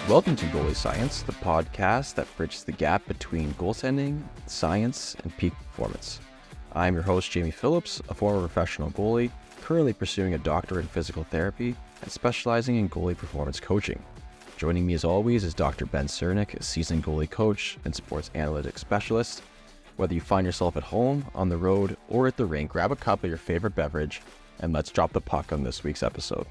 Welcome to Goalie Science, the podcast that bridges the gap between goaltending, science, and peak performance. I'm your host, Jamie Phillips, a former professional goalie, currently pursuing a doctorate in physical therapy and specializing in goalie performance coaching. Joining me as always is Dr. Ben Cernick, a seasoned goalie coach and sports analytics specialist. Whether you find yourself at home, on the road, or at the rink, grab a cup of your favorite beverage and let's drop the puck on this week's episode.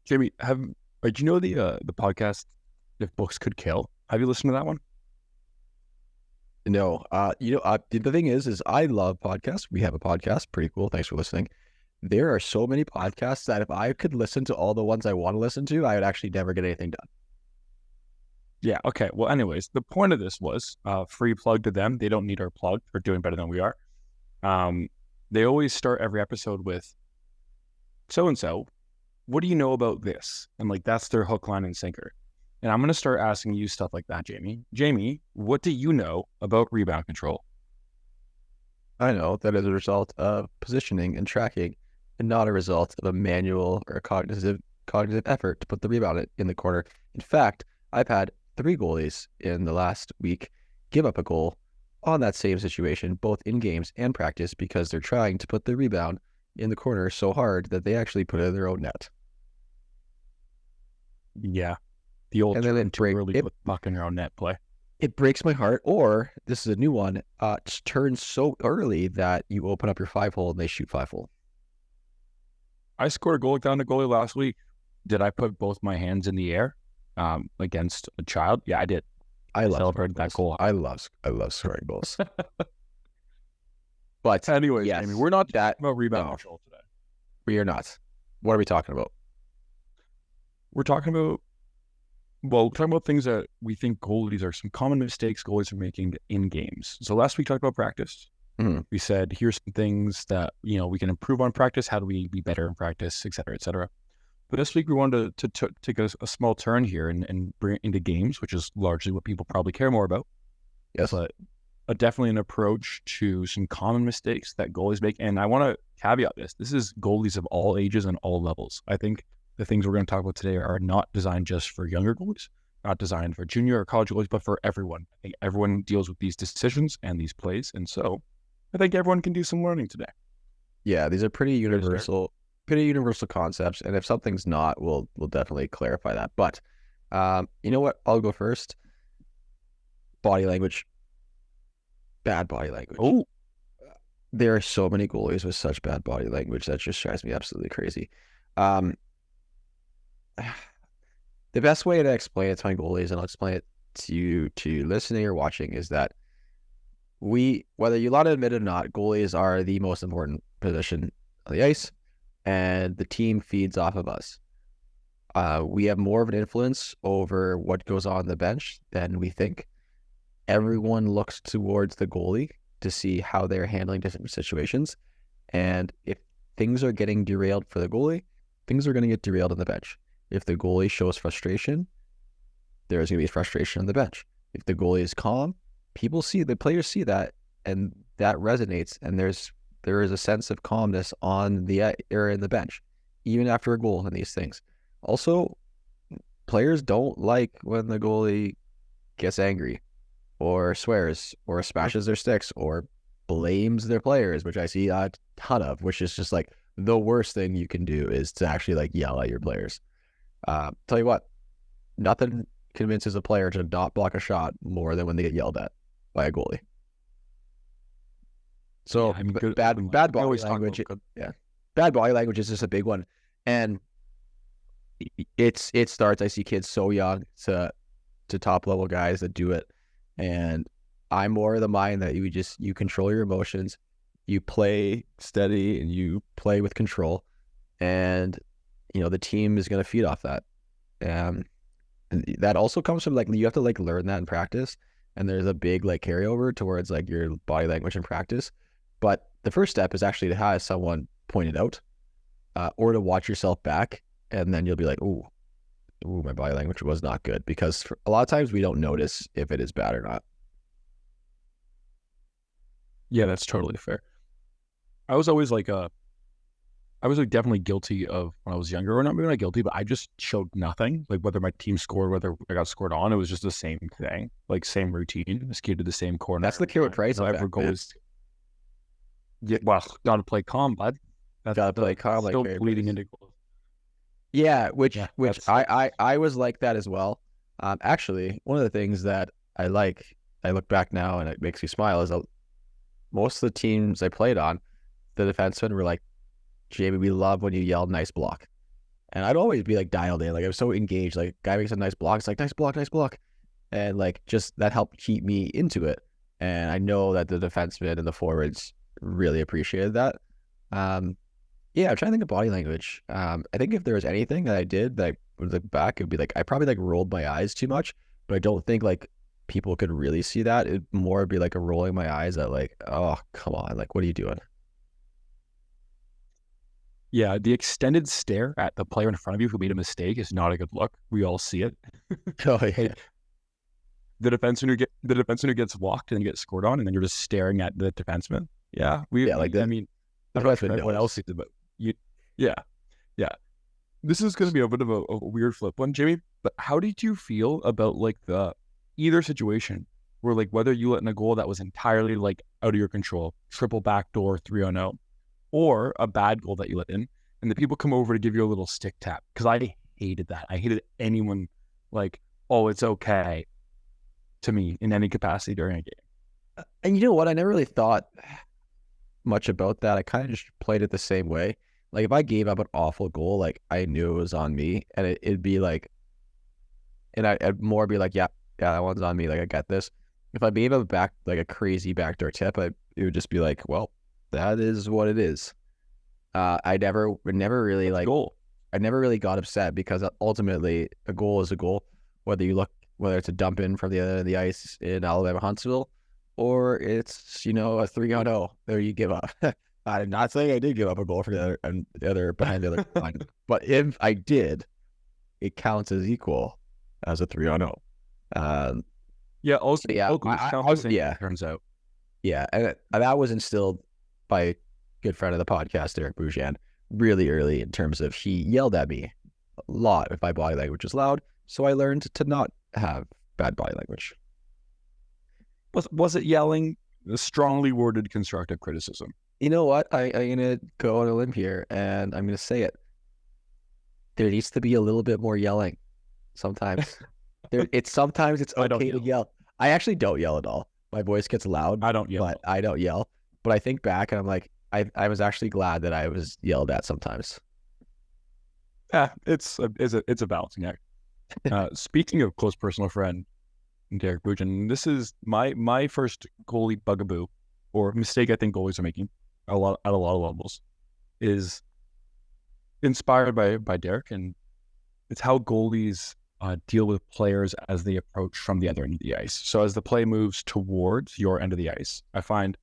Jamie, do you know the podcast If Books Could Kill? Have you listened to that one? No, the thing is I love podcasts. We have a podcast, pretty cool. Thanks for listening. There are so many podcasts that if I could listen to all the ones I want to listen to, I would actually never get anything done. Yeah. Okay. Well, anyways, the point of this was free plug to them. They don't need our plug. They're doing better than we are. They always start every episode with so-and-so. What do you know about this? And that's their hook, line, and sinker. And I'm going to start asking you stuff like that, Jamie. Jamie, what do you know about rebound control? I know that as a result of positioning and tracking and not a result of a manual or a cognitive effort to put the rebound in the corner. In fact, I've had 3 goalies in the last week give up a goal on that same situation, both in games and practice, because they're trying to put the rebound in the corner so hard that they actually put it in their own net. Yeah. The old too early put the puck in your own net play. It breaks my heart. Or, this is a new one, turns so early that you open up your 5-hole and they shoot 5-hole. I scored a goal down to goalie last week. Did I put both my hands in the air against a child? Yeah, I did. I celebrated that goal. I love scoring goals. But anyways, yes, Jamie, we're not talking about rebound control today. We are not. What are we talking about? We're talking about things that we think goalies are some common mistakes goalies are making in games. So last week we talked about practice. Mm-hmm. We said, here's some things that, we can improve on practice. How do we be better in practice, et cetera, et cetera. But this week we wanted to take a small turn here and bring it into games, which is largely what people probably care more about. Yes. But definitely an approach to some common mistakes that goalies make. And I want to caveat this. This is goalies of all ages and all levels. I think the things we're going to talk about today are not designed just for younger goalies, not designed for junior or college goalies, but for everyone. I think everyone deals with these decisions and these plays. And so I think everyone can do some learning today. Yeah, these are pretty universal concepts. And if something's not, we'll definitely clarify that. But you know what? I'll go first. Body language. Bad body language. Oh, there are so many goalies with such bad body language that just drives me absolutely crazy. The best way to explain it to my goalies, and I'll explain it to you listening or watching, is that whether you want to admit it or not, goalies are the most important position on the ice, and the team feeds off of us. We have more of an influence over what goes on the bench than we think. Everyone looks towards the goalie to see how they're handling different situations. And if things are getting derailed for the goalie, things are going to get derailed on the bench. If the goalie shows frustration, there's going to be frustration on the bench. If the goalie is calm, the players see that, and that resonates. And there is a sense of calmness on the area in the bench, even after a goal and these things. Also, players don't like when the goalie gets angry or swears or smashes their sticks or blames their players, which I see a ton of, which is just the worst thing you can do is to actually yell at your players. Tell you what, nothing convinces a player to not block a shot more than when they get yelled at by a goalie. So bad body language. Yeah, bad body language is just a big one, and it starts. I see kids so young to top level guys that do it, and I'm more of the mind that you control your emotions, you play steady, and you play with control, and the team is going to feed off that. And that also comes from you have to learn that in practice, and there's a big carryover towards your body language in practice. But the first step is actually to have someone point it out, or to watch yourself back, and then you'll be like, ooh, my body language was not good, because a lot of times we don't notice if it is bad or not. Yeah, that's totally fair. I was always like I was like definitely guilty of when I was younger, or not maybe not guilty, but I just showed nothing. Like whether my team scored, whether I got scored on, it was just the same thing, like same routine, skated to the same corner That's the every Carey time. Price So every effect, goal man. is, yeah, well, gotta play calm, bud. That's Gotta play calm like still Carey bleeding Price. into goals. Yeah, Yeah, which that's like, I was like that as well. Actually, one of the things that I look back now and it makes me smile is most of the teams I played on, the defensemen were like, Jamie, we love when you yell nice block. And I'd always be like dialed in. Like I was so engaged. Like guy makes a nice block. It's like nice block, nice block. And like just that helped keep me into it. And I know that the defensemen and the forwards really appreciated that. Um, yeah, I'm trying to think of body language. I think if there was anything that I did that I would look back, it would be like I probably like rolled my eyes too much, but I don't think like people could really see that. It'd more be like a rolling my eyes at like, oh, come on, like what are you doing? yeah, the extended stare at the player in front of you who made a mistake is not a good look. We all see it. Oh yeah, Like the defenseman who gets walked and gets scored on, and then you're just staring at the defenseman. Yeah, yeah, like I the mean, the I'm not sure defenseman everyone else knows. sees it, but you, yeah, yeah. This is going to be a bit of a weird flip one, Jamie. But how did you feel about like the either situation where like whether you let in a goal that was entirely like out of your control, triple backdoor 3-0, or a bad goal that you let in, and the people come over to give you a little stick tap? Because I hated that. I hated anyone like, oh, it's okay to me in any capacity during a game. And you know what? I never really thought much about that. I kind of just played it the same way. Like if I gave up an awful goal, like I knew it was on me, and it'd be like, and I'd more be like, yeah, yeah, that one's on me. Like I got this. If I gave up back like a crazy backdoor tip, it would just be like, well, that is what it is. I never really That's a like, goal. I never really got upset because ultimately a goal is a goal. Whether it's a dump in from the other end of the ice in Alabama Huntsville, or it's a 3-0 there you give up. I'm not saying I did give up a goal for the other and the other behind the other line, but if I did, it counts as equal as a 3-0. Yeah, So yeah, all goals count I the was same. yeah Turns out. yeah, and that was instilled by a good friend of the podcast, Eric Boujan, really early in terms of he yelled at me a lot if my body language was loud, so I learned to not have bad body language. Was it yelling? A strongly worded constructive criticism. You know what? I'm gonna go on a limb here, and I'm gonna say it. There needs to be a little bit more yelling sometimes. Sometimes it's I don't okay to yell. yell. I actually don't yell at all. My voice gets loud, I don't yell. but I don't yell. But I think back and I'm like, I was actually glad that I was yelled at sometimes. Yeah, it's a balancing act. Speaking of close personal friend Derek Bujan, this is my first goalie bugaboo or mistake I think goalies are making at a lot of levels is inspired by Derek, and it's how goalies deal with players as they approach from the other end of the ice. So as the play moves towards your end of the ice, I find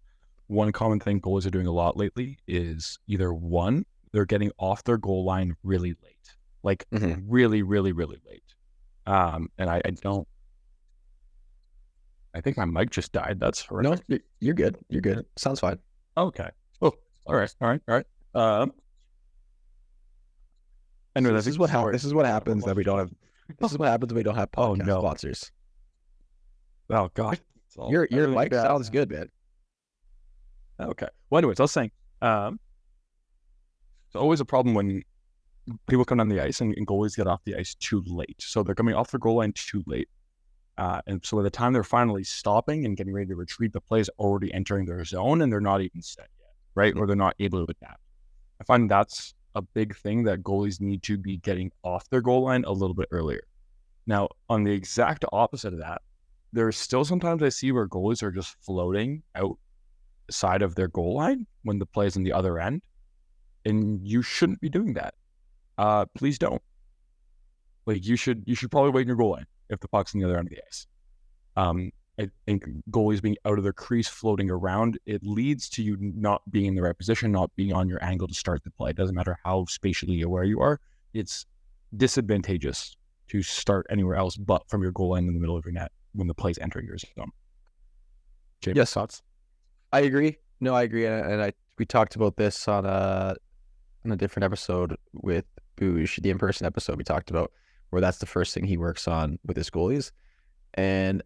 one common thing goalies are doing a lot lately is either one, they're getting off their goal line really late, like really, really, really late. And I don't. I think my mic just died. That's horrific. No, you're good. You're good. Sounds fine. Okay. Oh, all right. Anyway, This is what happens. This is what happens that we don't have. This is what happens when we don't have Oh podcast no! sponsors. Oh god! Your mic sounds good, man. Okay. Well, anyways, I was saying, it's always a problem when people come down the ice and goalies get off the ice too late. So they're coming off the goal line too late. And so by the time they're finally stopping and getting ready to retreat, the play is already entering their zone and they're not even set yet, right? Or they're not able to adapt. I find that's a big thing that goalies need to be getting off their goal line a little bit earlier. Now, on the exact opposite of that, there's still sometimes I see where goalies are just floating outside of their goal line when the play's on the other end. And you shouldn't be doing that. Please don't. Like you should probably wait in your goal line if the puck's on the other end of the ice. I think goalies being out of their crease, floating around, it leads to you not being in the right position, not being on your angle to start the play. It doesn't matter how spatially aware you are. It's disadvantageous to start anywhere else but from your goal line in the middle of your net when the play's entering your zone. Jay, Yes, thoughts? I agree. No, I agree, and we we talked about this on a different episode with Boosh, the in-person episode we talked about, where that's the first thing he works on with his goalies. And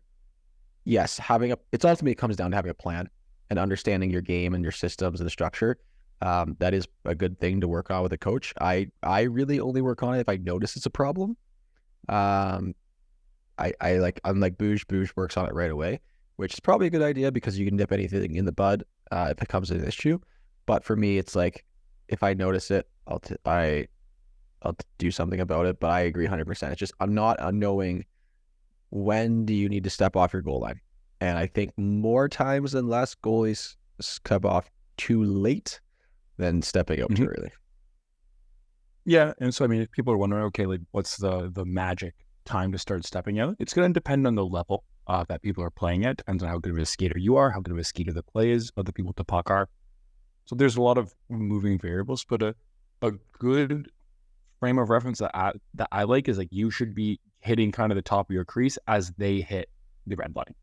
yes, it's ultimately it comes down to having a plan and understanding your game and your systems and the structure. That is a good thing to work on with a coach. I really only work on it if I notice it's a problem. Um, I'm like Boosh works on it right away, which is probably a good idea because you can nip anything in the bud if it becomes an issue. But for me, it's like if I notice it, I'll do something about it. But I agree 100%. It's just I'm not knowing when do you need to step off your goal line, and I think more times than less goalies step off too late than stepping out too early. Yeah, and so I mean, if people are wondering, okay, like what's the magic time to start stepping out? It's going to depend on the level that people are playing at. Depends on how good of a skater you are, how good of a skater the play is, other people at the puck are. So there's a lot of moving variables, but a good frame of reference that I like is like you should be hitting kind of the top of your crease as they hit the red line,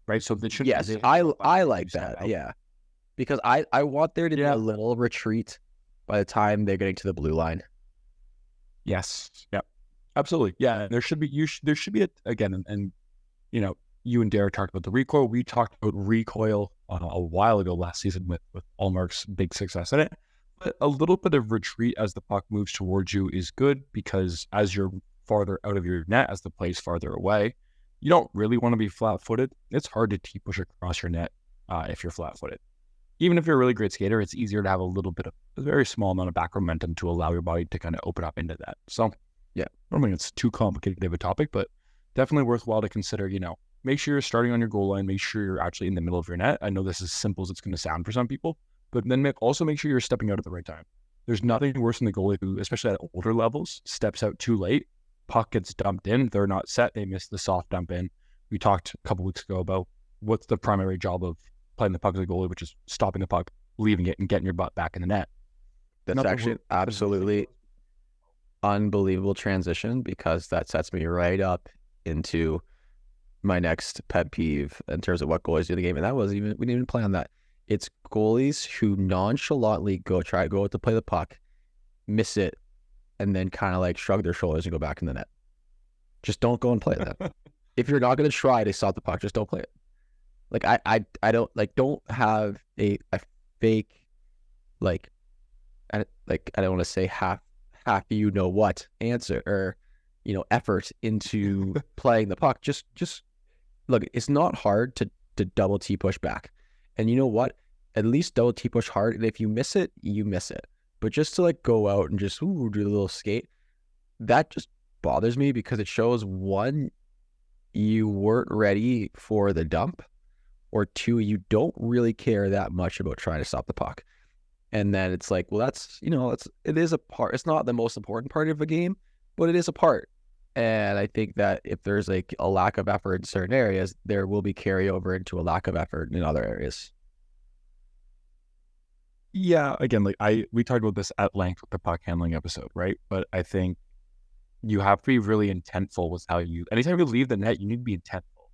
right? So that should yes, I like that, yeah, because I want there to be a little retreat by the time they're getting to the blue line. Yes, yeah, absolutely, yeah. There should be again, and you know, you and Derek talked about the recoil. We talked about recoil a while ago last season with Allmark's big success in it. But a little bit of retreat as the puck moves towards you is good because as you're farther out of your net, as the play's farther away, you don't really want to be flat-footed. It's hard to T-push across your net if you're flat-footed. Even if you're a really great skater, it's easier to have a very small amount of back momentum to allow your body to kind of open up into that. So, yeah, I don't think it's too complicated of a topic, but definitely worthwhile to consider, make sure you're starting on your goal line, make sure you're actually in the middle of your net. I know this is as simple as it's going to sound for some people, but then also make sure you're stepping out at the right time. There's nothing worse than the goalie who, especially at older levels, steps out too late. Puck gets dumped in. They're not set. They miss the soft dump in. We talked a couple weeks ago about what's the primary job of playing the puck as a goalie, which is stopping the puck, leaving it, and getting your butt back in the net. That's actually an absolutely unbelievable transition because that sets me right up into my next pet peeve in terms of what goalies do in the game. And we didn't even play on that. It's goalies who nonchalantly go out to play the puck, miss it, and then kind of like shrug their shoulders and go back in the net. Just don't go and play that. If you're not going to try to stop the puck, just don't play it. Like I don't have a fake I don't want to say half you know what answer or effort into playing the puck. Just look, it's not hard to double T push back. And you know what? At least double T push hard. And if you miss it, you miss it. But just to like go out and just do a little skate, that just bothers me because it shows one, you weren't ready for the dump, or two, you don't really care that much about trying to stop the puck. And then it's like, well, it is a part. It's not the most important part of a game, but it is a part. And I think that if there's like a lack of effort in certain areas, there will be carryover into a lack of effort in other areas. Yeah, again, we talked about this at length with the puck handling episode, right? But I think you have to be really intentful with anytime you leave the net, you need to be intentful,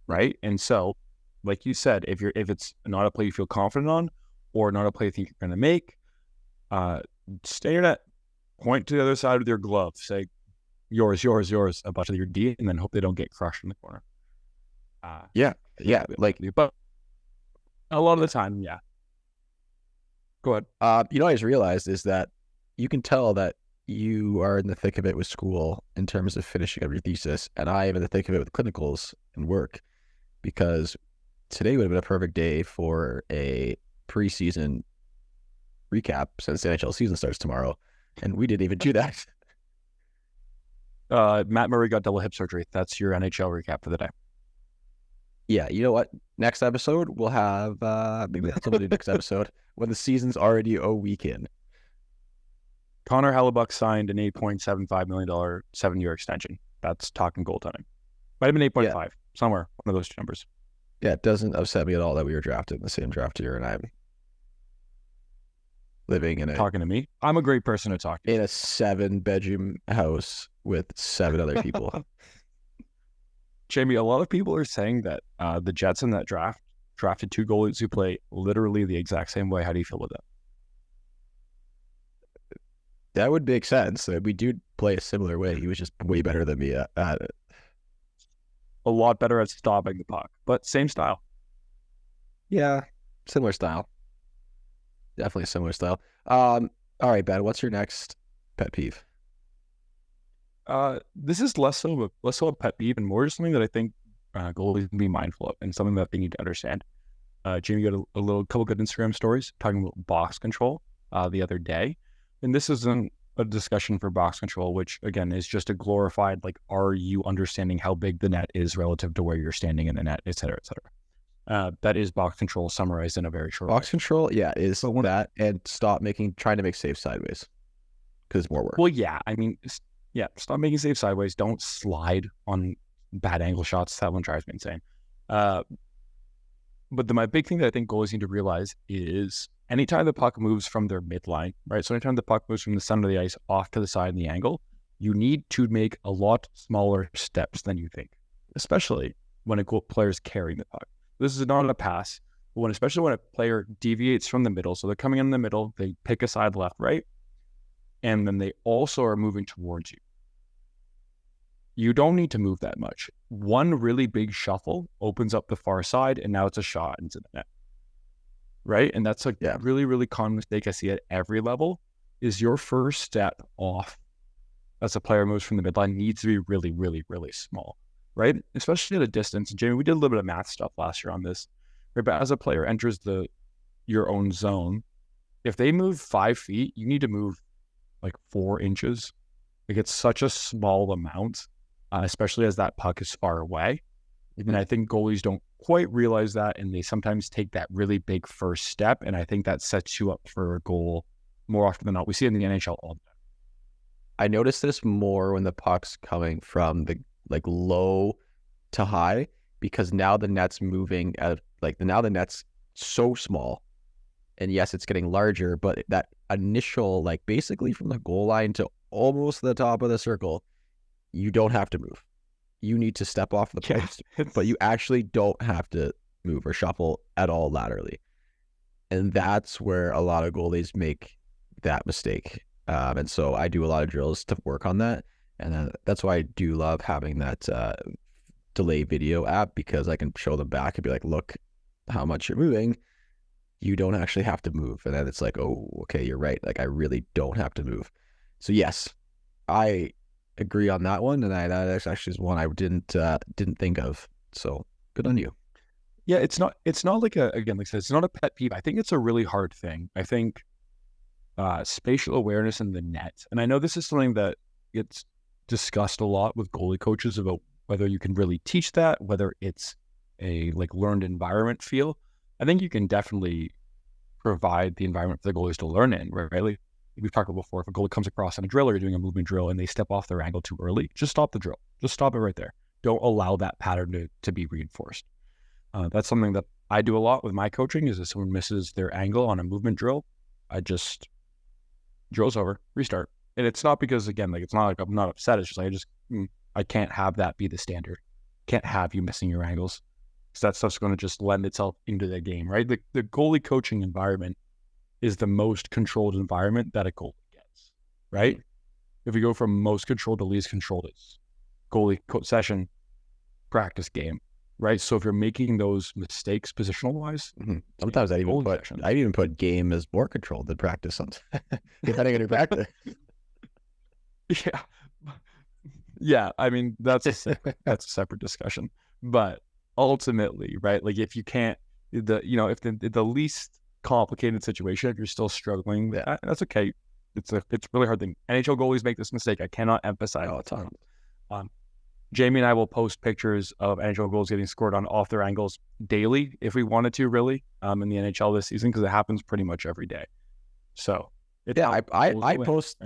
right? And so, like you said, if it's not a play you feel confident on, or not a play you think you're going to make, stay in your net, point to the other side with your glove, say yours, a bunch of your D, and then hope they don't get crushed in the corner. But a lot of the time, yeah. Go ahead. I just realized is that you can tell that you are in the thick of it with school in terms of finishing up your thesis, and I am in the thick of it with clinicals and work, because today would have been a perfect day for a preseason recap since the NHL season starts tomorrow, and we didn't even do that. Matt Murray got double hip surgery. That's your NHL recap for the day. Yeah, you know what? Next episode we'll have maybe that's what we'll do next episode when the season's already a week in. Connor Hellebuck signed an $8.75 million 7-year extension. That's talking goaltending. Might have been 8.5 somewhere, one of those numbers. Yeah, it doesn't upset me at all that we were drafted in the same draft year, and I'm living in talking to me. I'm a great person to talk to. In a 7-bedroom house with 7 other people. Jamie, a lot of people are saying that the Jets in that draft drafted 2 goalies who play literally the exact same way. How do you feel with that? That would make sense. We do play a similar way. He was just way better than me at it. A lot better at stopping the puck, but same style. Yeah, similar style. Definitely a similar style. All right, Ben, what's your next pet peeve? This is less so a pet peeve and more just something that I think goalies can be mindful of and something that they need to understand. Jamie got a couple good Instagram stories talking about box control the other day, and this isn't a discussion for box control, which again is just a glorified like, are you understanding how big the net is relative to where you're standing in the net, et cetera, et cetera. That is box control summarized in a very short Box way. control, yeah, is that, and stop trying to make safe sideways because it's more work. Well, yeah, I mean, yeah, stop making safe sideways. Don't slide on bad angle shots. That one drives me insane. But my big thing that I think goalies need to realize is anytime the puck moves from their midline, right? So anytime the puck moves from the center of the ice off to the side in the angle, you need to make a lot smaller steps than you think, especially when a player is carrying the puck. This is not a pass, but especially when a player deviates from the middle. So they're coming in the middle, they pick a side left, right? And then they also are moving towards you. You don't need to move that much. One really big shuffle opens up the far side, and now it's a shot into the net. Right? And that's a really, really common mistake I see at every level is your first step off as a player moves from the midline needs to be really, really, really small. Right? Especially at a distance. And Jamie, we did a little bit of math stuff last year on this. Right? But as a player enters your own zone, if they move 5 feet, you need to move like 4 inches. Like it's such a small amount. Especially as that puck is far away. Mm-hmm. And I think goalies don't quite realize that, and they sometimes take that really big first step, and I think that sets you up for a goal more often than not. We see it in the NHL all the time. I noticed this more when the puck's coming from the like low to high, because now the net's moving at now the net's so small, and yes, it's getting larger, but that initial like basically from the goal line to almost the top of the circle, you don't have to move. You need to step off the post, but you actually don't have to move or shuffle at all laterally. And that's where a lot of goalies make that mistake. And so I do a lot of drills to work on that. And that's why I do love having that delay video app, because I can show them back and be like, look how much you're moving. You don't actually have to move. And then it's like, oh, okay, you're right. Like I really don't have to move. So yes, I agree on that one, and that actually is one I didn't think of. So good on you. Yeah, it's not like again, like I said, it's not a pet peeve. I think it's a really hard thing. I think spatial awareness in the net, and I know this is something that gets discussed a lot with goalie coaches about whether you can really teach that, whether it's a like learned environment feel. I think you can definitely provide the environment for the goalies to learn in, right? Like, we've talked about before, if a goalie comes across on a drill or you're doing a movement drill and they step off their angle too early, just stop the drill. Just stop it right there. Don't allow that pattern to be reinforced. That's something that I do a lot with my coaching is if someone misses their angle on a movement drill, I just drill's over, restart. And it's not because, again, like it's not like I'm not upset. It's just like I can't have that be the standard. Can't have you missing your angles. Because that stuff's going to just lend itself into the game, right? The goalie coaching environment is the most controlled environment that a goalie gets, right? If we go from most controlled to least controlled, it's goalie session, practice game, right? So if you're making those mistakes positional wise, sometimes I even put game as more controlled than practice, depending on your practice. Yeah. I mean that's a separate discussion, but ultimately, right? Like if you can't, if the least complicated situation, if you're still struggling, that's okay. It's a really hard thing. NHL goalies make this mistake. I cannot emphasize it. Jamie and I will post pictures of NHL goals getting scored on off their angles daily if we wanted to, really, in the NHL this season, because it happens pretty much every day. So I post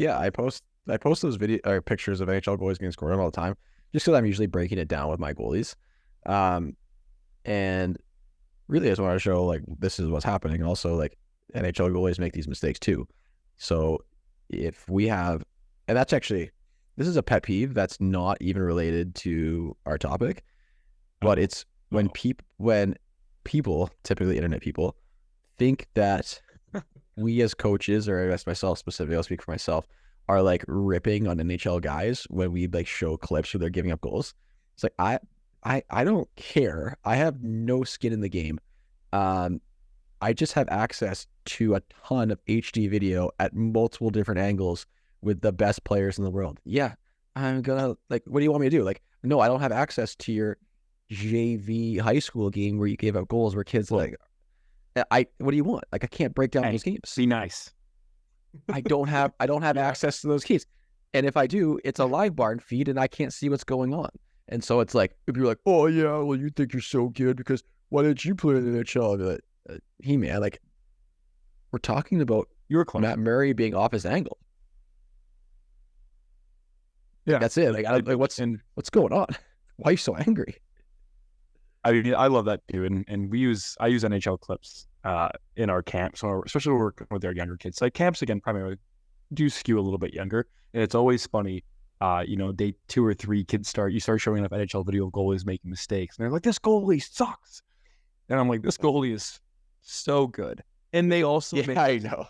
those video or pictures of NHL goalies getting scored on all the time, just because I'm usually breaking it down with my goalies, and really I just want to show like this is what's happening. And also like NHL goalies make these mistakes too. So if we have, and that's actually, this is a pet peeve that's not even related to our topic, but it's when people, typically internet people, think that we as coaches, or as myself specifically, I'll speak for myself, are like ripping on NHL guys when we like show clips where they're giving up goals. It's like I don't care. I have no skin in the game. I just have access to a ton of HD video at multiple different angles with the best players in the world. Yeah, I'm gonna like. What do you want me to do? Like, no, I don't have access to your JV high school game where you gave up goals where kids like. What do you want? Like, I can't break down those games. Be nice. I don't have access to those keys. And if I do, it's a live barn feed and I can't see what's going on. And so it's like, if you're like, oh yeah, well, you think you're so good because why didn't you play in the NHL? I'd be like, hey man, like, we're talking about Matt Murray being off his angle. Yeah. That's it. Like, what's going on? Why are you so angry? I mean, I love that too. And I use NHL clips in our camps, or especially when we're working with our younger kids. Like camps, again, primarily do skew a little bit younger. And it's always funny, day 2 or 3, kids you start showing up NHL video of goalies making mistakes. And they're like, this goalie sucks. And I'm like, this goalie is so good. And they also I know.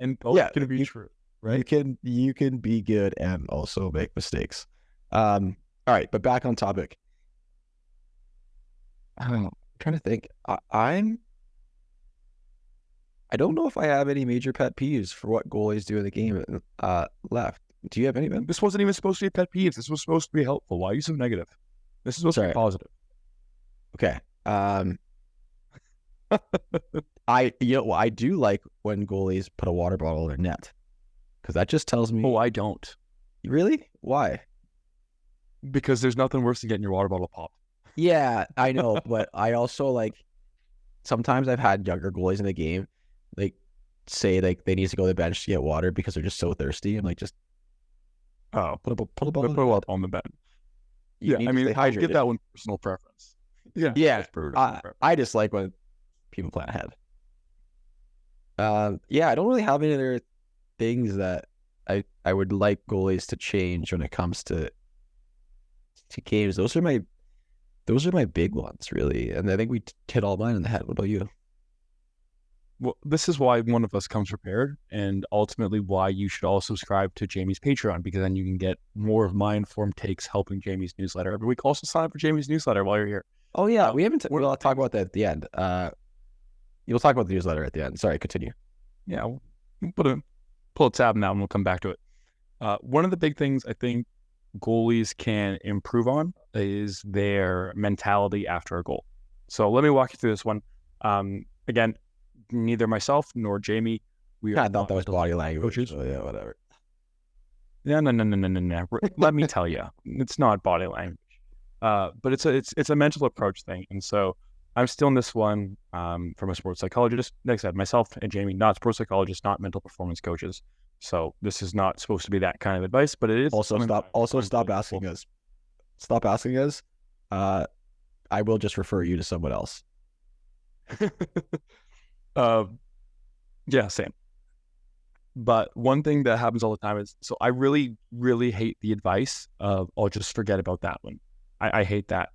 And both can be true, right? You can be good and also make mistakes. All right, but back on topic. I'm trying to think. I don't know if I have any major pet peeves for what goalies do in the game left. Do you have any of them? This wasn't even supposed to be a pet peeve. This was supposed to be helpful. Why are you so negative? This is supposed to be positive. Okay. I do like when goalies put a water bottle in their net because that just tells me. Oh, I don't. Really? Why? Because there's nothing worse than getting your water bottle popped. Yeah, I know, but I also like. Sometimes I've had younger goalies in the game, like say like they need to go to the bench to get water because they're just so thirsty. I'm like, just put a bottle up on the bench. Yeah, I mean, I get that one personal preference. Yeah. I just like when people plan ahead. I don't really have any other things that I would like goalies to change when it comes to games. Those are my big ones, really. And I think we hit all mine in the head. What about you? Well, this is why one of us comes prepared, and ultimately why you should all subscribe to Jamie's Patreon, because then you can get more of my informed takes helping Jamie's newsletter every week. Also sign up for Jamie's newsletter while you're here. Oh yeah, we haven't. We'll talk about that at the end. You'll talk about the newsletter at the end. Sorry, continue. Yeah, we'll pull a tab now, and we'll come back to it. One of the big things I think goalies can improve on is their mentality after a goal. So let me walk you through this one. Again, neither myself nor Jamie. I thought that was body language. Coaches. Oh, yeah, whatever. Yeah, no. Let me tell you, it's not body language. But it's a mental approach thing. And so I'm still in this one from a sports psychologist. Like I said, myself and Jamie, not sports psychologists, not mental performance coaches. So this is not supposed to be that kind of advice, but it is. Stop asking us. Stop asking us. I will just refer you to someone else. Yeah, same. But one thing that happens all the time is, so I really, really hate the advice of, oh, just forget about that one. I hate that.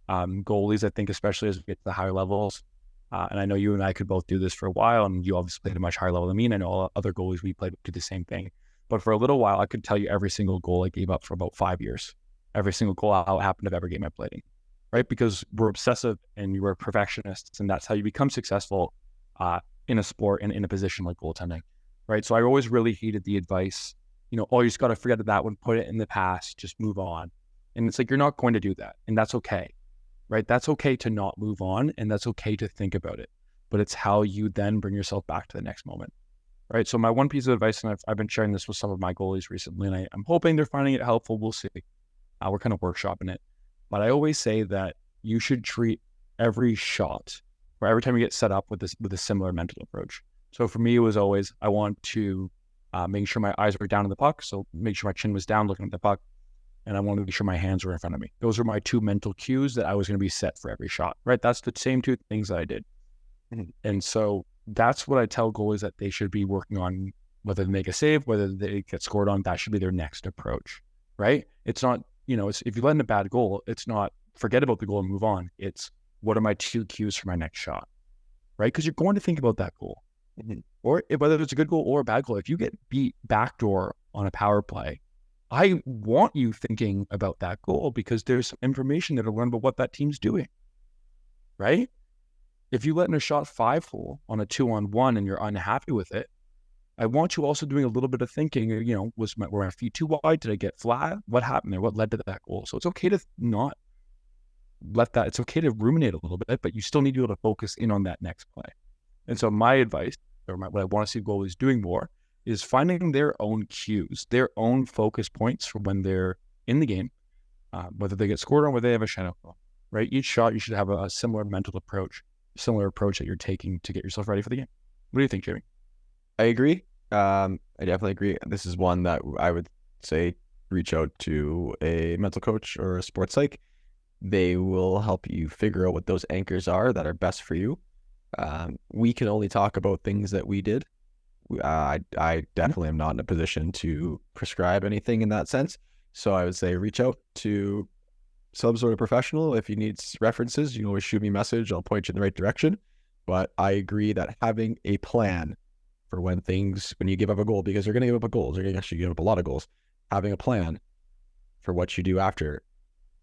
Goalies, I think, especially as we get to the higher levels, and I know you and I could both do this for a while, and you obviously played at a much higher level than me, and I know other goalies we played do the same thing. But for a little while, I could tell you every single goal I gave up for about 5 years. Every single goal how it happened of every game I played in, right? Because we're obsessive and you are perfectionists, and that's how you become successful in a sport and in a position like goaltending, right? So I always really hated the advice, oh, you just got to forget that one, put it in the past, just move on. And it's like, you're not going to do that. And that's okay, right? That's okay to not move on, and that's okay to think about it. But it's how you then bring yourself back to the next moment, right? So my one piece of advice, and I've been sharing this with some of my goalies recently, and I'm hoping they're finding it helpful. We'll see. We're kind of workshopping it. But I always say that you should treat every shot, or every time you get set up with a similar mental approach. So for me, it was always, I want to make sure my eyes were down in the puck. So make sure my chin was down looking at the puck. And I wanted to make sure my hands were in front of me. Those are my 2 mental cues that I was going to be set for every shot, right? That's the same 2 things that I did. Mm-hmm. And so that's what I tell goalies that they should be working on, whether they make a save, whether they get scored on, that should be their next approach, right? It's not, if you let in a bad goal, it's not forget about the goal and move on. It's what are my 2 cues for my next shot, right? Because you're going to think about that goal. Mm-hmm. Or whether it's a good goal or a bad goal. If you get beat backdoor on a power play, I want you thinking about that goal because there's some information there to learn about what that team's doing, right? If you let in a shot 5-hole on a 2-on-1 and you're unhappy with it, I want you also doing a little bit of thinking, were my feet too wide? Did I get flat? What happened there? What led to that goal? So it's okay to not it's okay to ruminate a little bit, but you still need to be able to focus in on that next play. And so my advice, what I want to see goalies doing more, is finding their own cues, their own focus points for when they're in the game, whether they get scored on, whether they have a shutout, right? Each shot, you should have a similar mental approach, similar approach that you're taking to get yourself ready for the game. What do you think, Jamie? I agree. I definitely agree. This is one that I would say reach out to a mental coach or a sports psych. They will help you figure out what those anchors are that are best for you. We can only talk about things that we did. I definitely am not in a position to prescribe anything in that sense. So I would say reach out to some sort of professional. If you need references, you can always shoot me a message. I'll point you in the right direction. But I agree that having a plan for when you give up a goal, because you're going to give up goals, you're going to actually give up a lot of goals. Having a plan for what you do after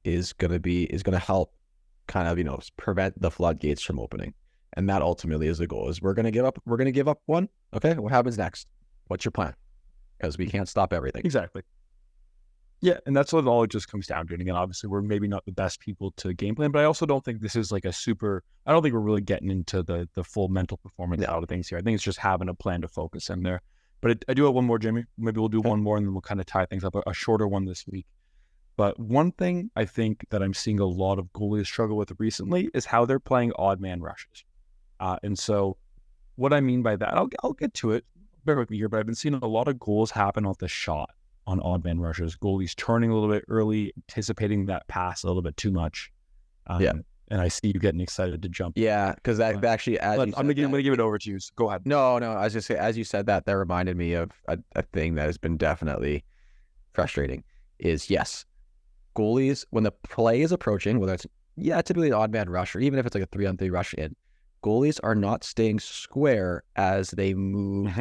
is going to help kind of, prevent the floodgates from opening. And that ultimately is the goal. Is we're going to give up one. Okay, what happens next? What's your plan? Because we can't stop everything. Exactly. Yeah, and that's what it all just comes down to. And again, obviously, we're maybe not the best people to game plan, but I also don't think this is like I don't think we're really getting into the full mental performance out of things here. I think it's just having a plan to focus in there. But I do have one more, Jimmy. Maybe we'll do one more and then we'll kind of tie things up, a shorter one this week. But one thing I think that I'm seeing a lot of goalies struggle with recently is how they're playing odd man rushes. And so what I mean by that, I'll get to it. Bear with me here, but I've been seeing a lot of goals happen off the shot on odd man rushes. Goalies turning a little bit early, anticipating that pass a little bit too much. And I see you getting excited to jump. Yeah, because that actually, I'm going to give it over to you. So go ahead. No, I was just saying, as you said that reminded me of a thing that has been definitely frustrating. Is yes, goalies, when the play is approaching, whether it's typically an odd man rush or even if it's like a 3-on-3 rush in, goalies are not staying square as they move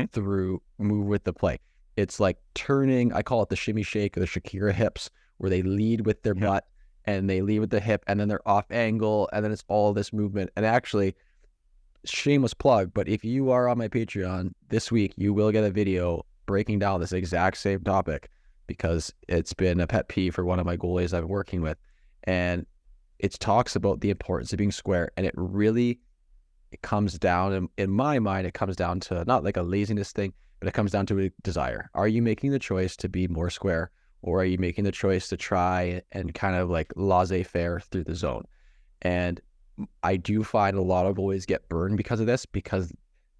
with the play. It's like turning, I call it the shimmy shake or the Shakira hips, where they lead with their butt and they lead with the hip and then they're off angle and then it's all this movement. And actually, shameless plug, but if you are on my Patreon this week, you will get a video breaking down this exact same topic because it's been a pet peeve for one of my goalies I've been working with. And it talks about the importance of being square, and it comes down, in my mind, it comes down to not like a laziness thing, but it comes down to a desire. Are you making the choice to be more square, or are you making the choice to try and kind of like laissez-faire through the zone? And I do find a lot of goalies get burned because of this, because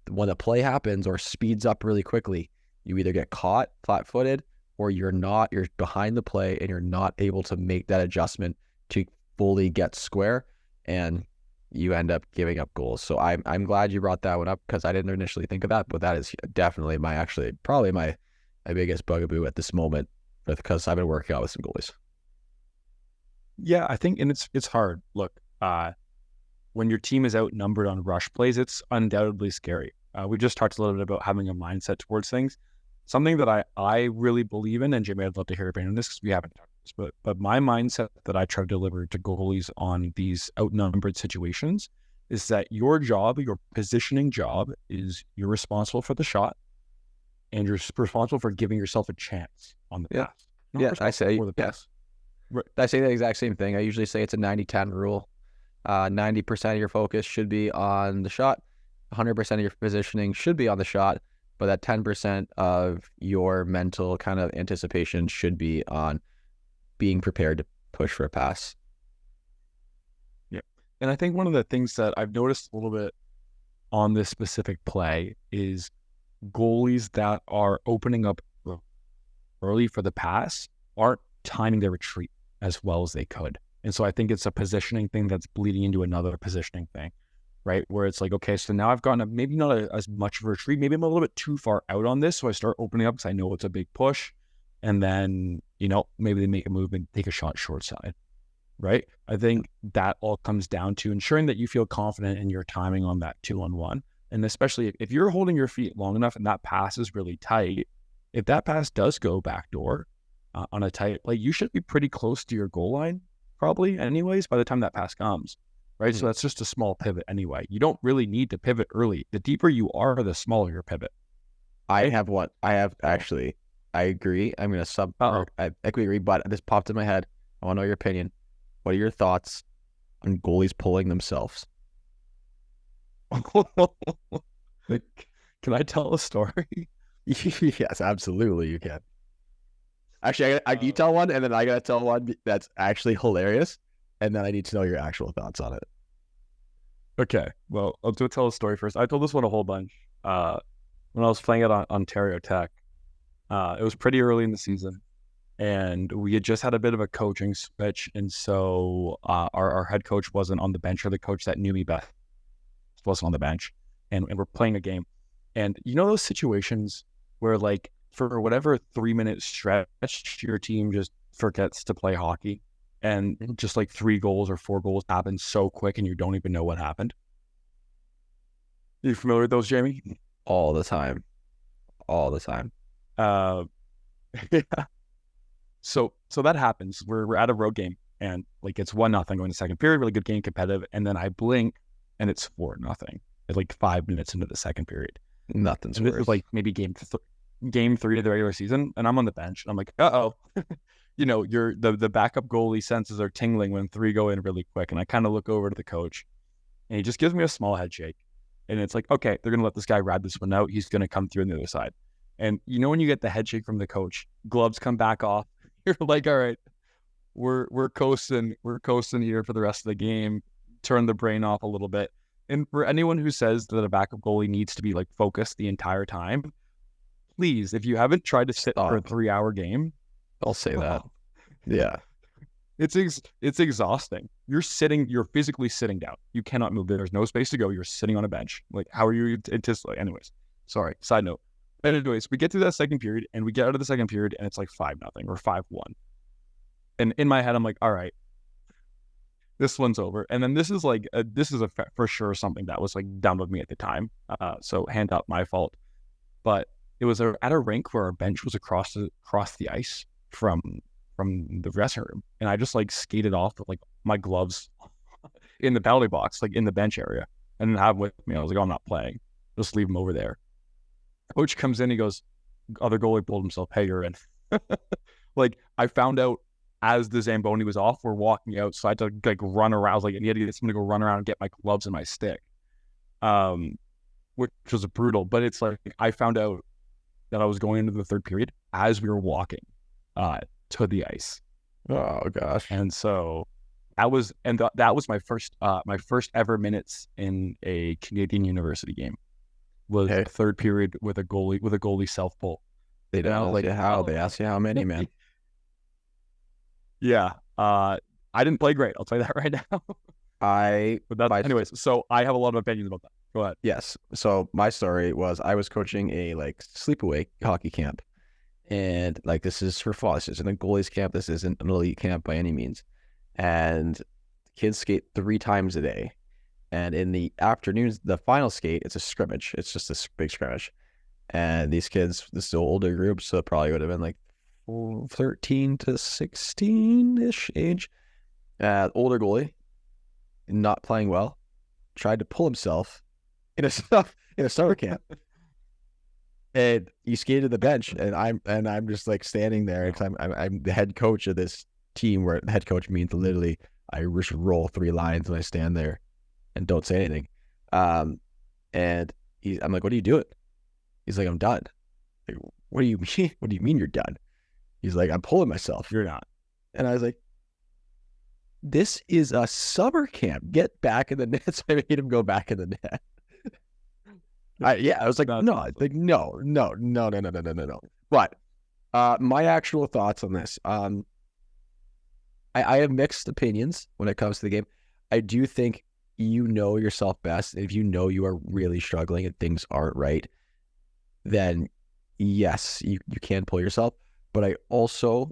when the play happens or speeds up really quickly, you either get caught flat-footed or you're behind the play and you're not able to make that adjustment to fully get square, and you end up giving up goals. So I'm glad you brought that one up because I didn't initially think of that, but that is definitely probably my biggest bugaboo at this moment, because I've been working out with some goalies. Yeah, I think, and it's hard. Look, when your team is outnumbered on rush plays, it's undoubtedly scary. We just talked a little bit about having a mindset towards things. Something that I really believe in, and Jimmy, I'd love to hear your opinion on this because we haven't talked about this, but my mindset that I try to deliver to goalies on these outnumbered situations is that your positioning job is you're responsible for the shot and you're responsible for giving yourself a chance on the pass. I say for the pass. Right. I say the exact same thing. I usually say it's a 90-10 rule. 90% of your focus should be on the shot. 100% of your positioning should be on the shot, but that 10% of your mental kind of anticipation should be on being prepared to push for a pass. Yeah. And I think one of the things that I've noticed a little bit on this specific play is goalies that are opening up early for the pass aren't timing their retreat as well as they could. And so I think it's a positioning thing that's bleeding into another positioning thing, right? Where it's like, okay, so now I've gotten maybe not as much of a retreat. Maybe I'm a little bit too far out on this. So I start opening up because I know it's a big push. And then, maybe they make a move and take a shot short side, right? I think that all comes down to ensuring that you feel confident in your timing on that 2-on-1. And especially if you're holding your feet long enough and that pass is really tight, if that pass does go backdoor on a tight play, you should be pretty close to your goal line probably anyways by the time that pass comes, right? So Mhm. that's just a small pivot anyway. You don't really need to pivot early. The deeper you are, the smaller your pivot, I right? have what I have So, actually. I agree. I'm gonna uh-oh. I agree, but this popped in my head. I want to know your opinion. What are your thoughts on goalies pulling themselves? Like, can I tell a story? Yes, absolutely, you can. Actually, you Uh, tell one, and then I gotta tell one that's actually hilarious, and then I need to know your actual thoughts on it. okay, well, I'll tell a story first. I told this one a whole bunch when I was playing at Ontario Tech. It was pretty early in the season, and we had just had a bit of a coaching switch, and so our head coach wasn't on the bench, or the coach that knew me best wasn't on the bench, and we're playing a game. And you know those situations where, like, for whatever 3 minute stretch, your team just forgets to play hockey, and just like 3 goals or 4 goals happen so quick, and you don't even know what happened. Are you familiar with those, Jamie? All the time, all the time. Uh, yeah. So that happens. We're at a road game, and like it's 1-0 going to second period, really good game, competitive, and then I blink, and it's 4-0. It's like 5 minutes into the second period, Nothing's and this is worse. like maybe game 3 of the regular season, and I'm on the bench, and I'm like, uh-oh. You're the backup goalie senses are tingling when 3 go in really quick, and I kind of look over to the coach, and he just gives me a small head shake, and it's like, okay, they're gonna let this guy ride this one out. He's gonna come through on the other side, and when you get the head shake from the coach, gloves come back off. You're like, all right, we're coasting here for the rest of the game. Turn the brain off a little bit. And for anyone who says that a backup goalie needs to be like focused the entire time, please, if you haven't tried to sit for a Stop. 3 hour game, I'll say that. stop. Yeah. It's exhausting. You're physically sitting down. You cannot move. There's no space to go. You're sitting on a bench. Like, how are you anticipating? Anyways, sorry. Side note. Anyways, we get through that second period, and we get out of the second period, and it's like 5-0 or 5-1. And in my head, I'm like, all right, this one's over. And then this is for sure something that was like dumb of me at the time. So hand up, my fault. But it was at a rink where our bench was across the ice from the dressing room, and I just like skated off with like my gloves in the penalty box, like in the bench area, and didn't have them with me. I was like, oh, I'm not playing. Just leave them over there. Coach comes in, he goes, other goalie pulled himself. Hey, you're in. Like, I found out as the Zamboni was off, we're walking out, so I had to like run around. I was like, you had to get someone to go run around and get my gloves and my stick, which was brutal. But it's like I found out that I was going into the third period as we were walking to the ice, Oh gosh. and so that was my first ever minutes in a Canadian university game. Was Hey, third period with a goalie self pull. they And I don't was ask like, you how. They ask you how many, man. yeah. I didn't play great. I'll tell you that right now. I But that's, my anyways. So I have a lot of opinions about that. Go ahead. Yes. So my story was I was coaching a like sleepaway hockey camp, and like this is for fall. This isn't a goalies camp. This isn't an elite camp by any means. And kids skate 3 times a day. And in the afternoons, the final skate, it's a scrimmage. It's just a big scrimmage. And these kids, this is an older group, so it probably would have been like 13 to 16-ish age. Older goalie, not playing well, tried to pull himself in a summer camp, and he skated to the bench, and I'm just like standing there because I'm the head coach of this team, where the head coach means literally I just roll 3 lines and I stand there and don't say anything. And I'm like, what are you doing? He's like, I'm done. Like, what do you mean? What do you mean you're done? He's like, I'm pulling myself. You're not. And I was like, this is a summer camp. Get back in the net. So I made him go back in the net. I was like, That's no, awesome. like, no. But my actual thoughts on this, I have mixed opinions when it comes to the game. I do think you know yourself best. If you know you are really struggling and things aren't right, then yes, you can pull yourself. But I also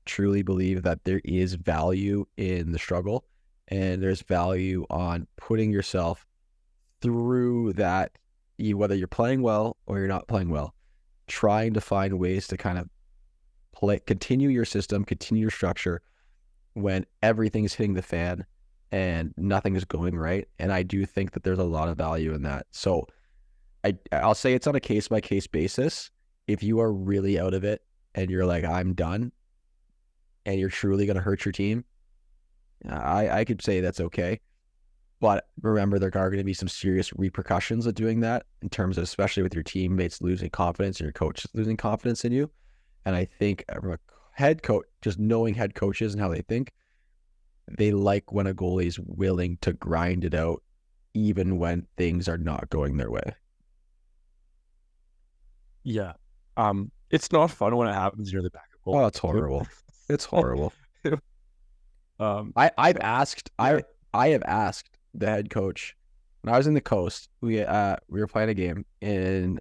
truly believe that there is value in the struggle, and there's value on putting yourself through that, whether you're playing well or you're not playing well, trying to find ways to kind of continue your system, continue your structure when everything's hitting the fan and nothing is going right. And I do think that there's a lot of value in that. So I'll say it's on a case by case basis. If you are really out of it and you're like, I'm done, and you're truly going to hurt your team, I could say that's okay. But remember, there are going to be some serious repercussions of doing that in terms of, especially with your teammates losing confidence and your coach losing confidence in you. And I think from a head coach, just knowing head coaches and how they think, they like when a goalie is willing to grind it out, even when things are not going their way. Yeah. It's not fun when it happens near the backup goal. Oh, it's horrible. It's horrible. I have asked the head coach when I was in the Coast. We were playing a game in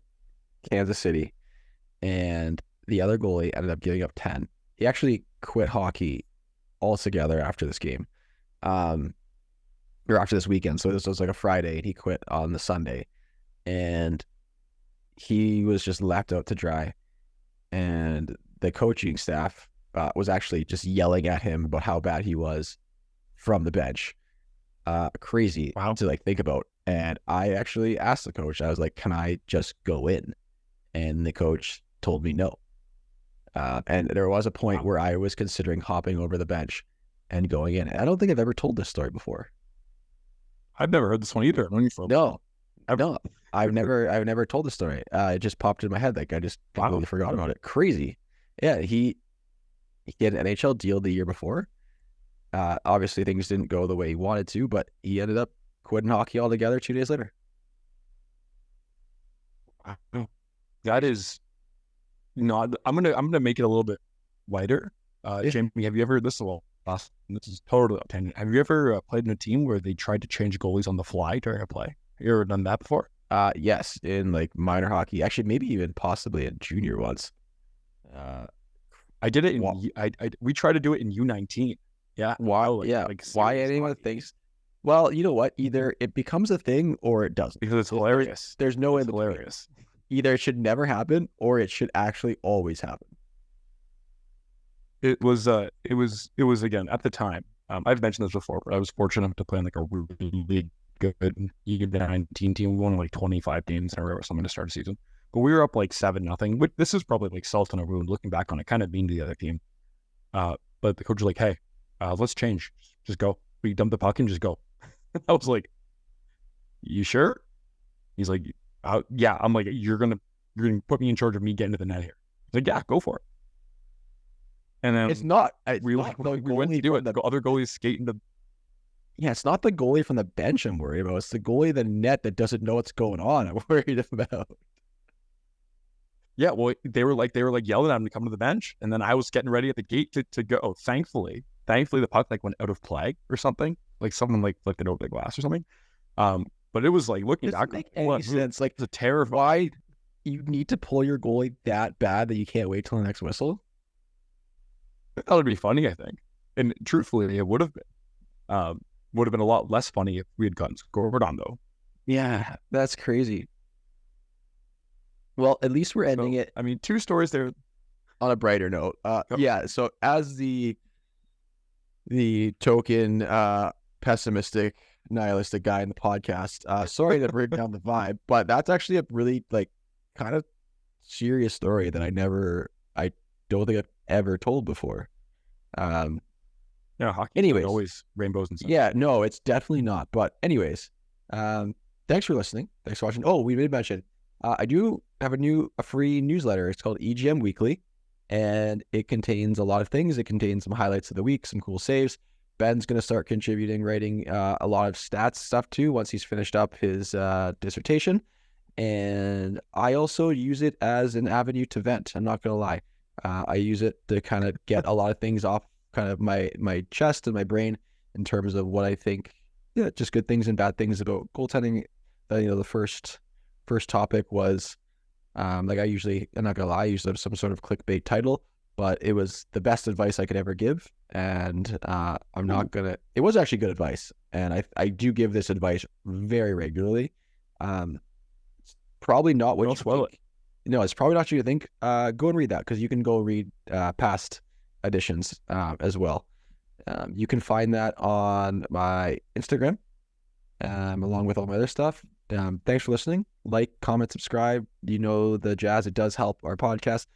Kansas City, and the other goalie ended up giving up 10. He actually quit hockey altogether after this game, or after this weekend. So this was like a Friday, and he quit on the Sunday, and he was just left out to dry. And the coaching staff was actually just yelling at him about how bad he was from the bench. Crazy to like think about. And I actually asked the coach, I was like, can I just go in? And the coach told me no. And there was a point where I was considering hopping over the bench and going in. I don't think I've ever told this story before. I've never heard this one either. No, I've never told the story. It just popped in my head. Like I just completely forgot about it. Crazy. Yeah, he had an NHL deal the year before. Obviously things didn't go the way he wanted to, but he ended up quitting hockey altogether 2 days later. That is not. I'm gonna make it a little bit lighter. Jamie, have you ever? This is total opinion. Have you ever played in a team where they tried to change goalies on the fly during a play? You ever done that before? Yes, in like minor hockey, actually, maybe even possibly in junior once. I did it in. We tried to do it in U19. Yeah. Wow. Why anyone thinks? Well, you know what? Either it becomes a thing or it doesn't. Because it's hilarious. There's no way. Hilarious. Either it should never happen or it should actually always happen. It was again at the time. I've mentioned this before, but I was fortunate enough to play on like a really good U19 team. We won like 25 games in a row or something to start a season. But we were up like 7-0. This is probably like salt in a wound. Looking back on it, kind of mean to the other team. But the coach was like, "Hey, let's change. Just go. We dump the puck and just go." I was like, "You sure?" He's like, "Yeah." I'm like, "You're gonna put me in charge of me getting to the net here." He's like, "Yeah, go for it." And then it's not. We went to do it. The other goalies skating to. Yeah, it's not the goalie from the bench I'm worried about. It's the goalie of the net that doesn't know what's going on. I'm worried about. Yeah, well, they were like yelling at him to come to the bench, and then I was getting ready at the gate to go. Oh, thankfully, the puck like went out of play or something. Like someone like flipped it over the glass or something. But it was like looking back. Doesn't make any sense. Like the terror. Why you need to pull your goalie that bad that you can't wait till the next whistle? That would be funny, I think. And truthfully, it would have been. Would have been a lot less funny if we had gotten scored on, though. Yeah, that's crazy. Well, at least we're ending it. I mean, 2 stories there. On a brighter note. Yeah, so as the token pessimistic, nihilistic guy in the podcast, sorry to bring down the vibe, but that's actually a really like kind of serious story that I don't think I've ever told before. Yeah, hockey. Anyways, always rainbows and stuff. Yeah, no, it's definitely not. But anyways, thanks for listening. Thanks for watching. Oh, we did mention I do have a free newsletter. It's called EGM Weekly, and it contains a lot of things. It contains some highlights of the week, some cool saves. Ben's going to start contributing, writing a lot of stats stuff too once he's finished up his dissertation. And I also use it as an avenue to vent. I'm not going to lie. I use it to kind of get a lot of things off kind of my chest and my brain in terms of what I think, just good things and bad things about goaltending. The first topic was like I'm not gonna lie, I used some sort of clickbait title, but it was the best advice I could ever give, and it was actually good advice, and I do give this advice very regularly. It's probably not what you think. no, it's probably not what you think. Go and read that, because you can go read past editions as well. You can find that on my Instagram, along with all my other stuff. Thanks for listening. Like, comment, subscribe. You know the jazz. It does help our podcast.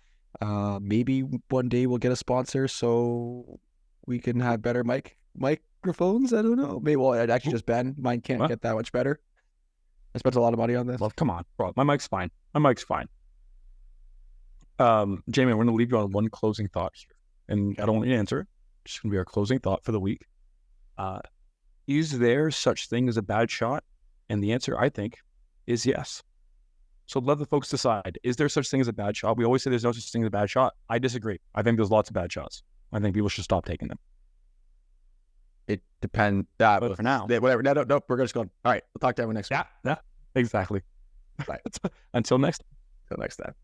Maybe one day we'll get a sponsor so we can have better microphones. I don't know. Maybe, well, it actually just Ben. Mine can't get that much better. I spent a lot of money on this. Well, come on, bro. My mic's fine. Jamie, I'm going to leave you on one closing thought here. And I don't want you to answer it. It's going to be our closing thought for the week. Is there such thing as a bad shot? And the answer, I think, is yes. So let the folks decide. Is there such thing as a bad shot? We always say there's no such thing as a bad shot. I disagree. I think there's lots of bad shots. I think people should stop taking them. It depends. But for now, whatever. No, we're just going. All right, we'll talk to everyone next week. Yeah, exactly. Bye. Until next time. Until next time.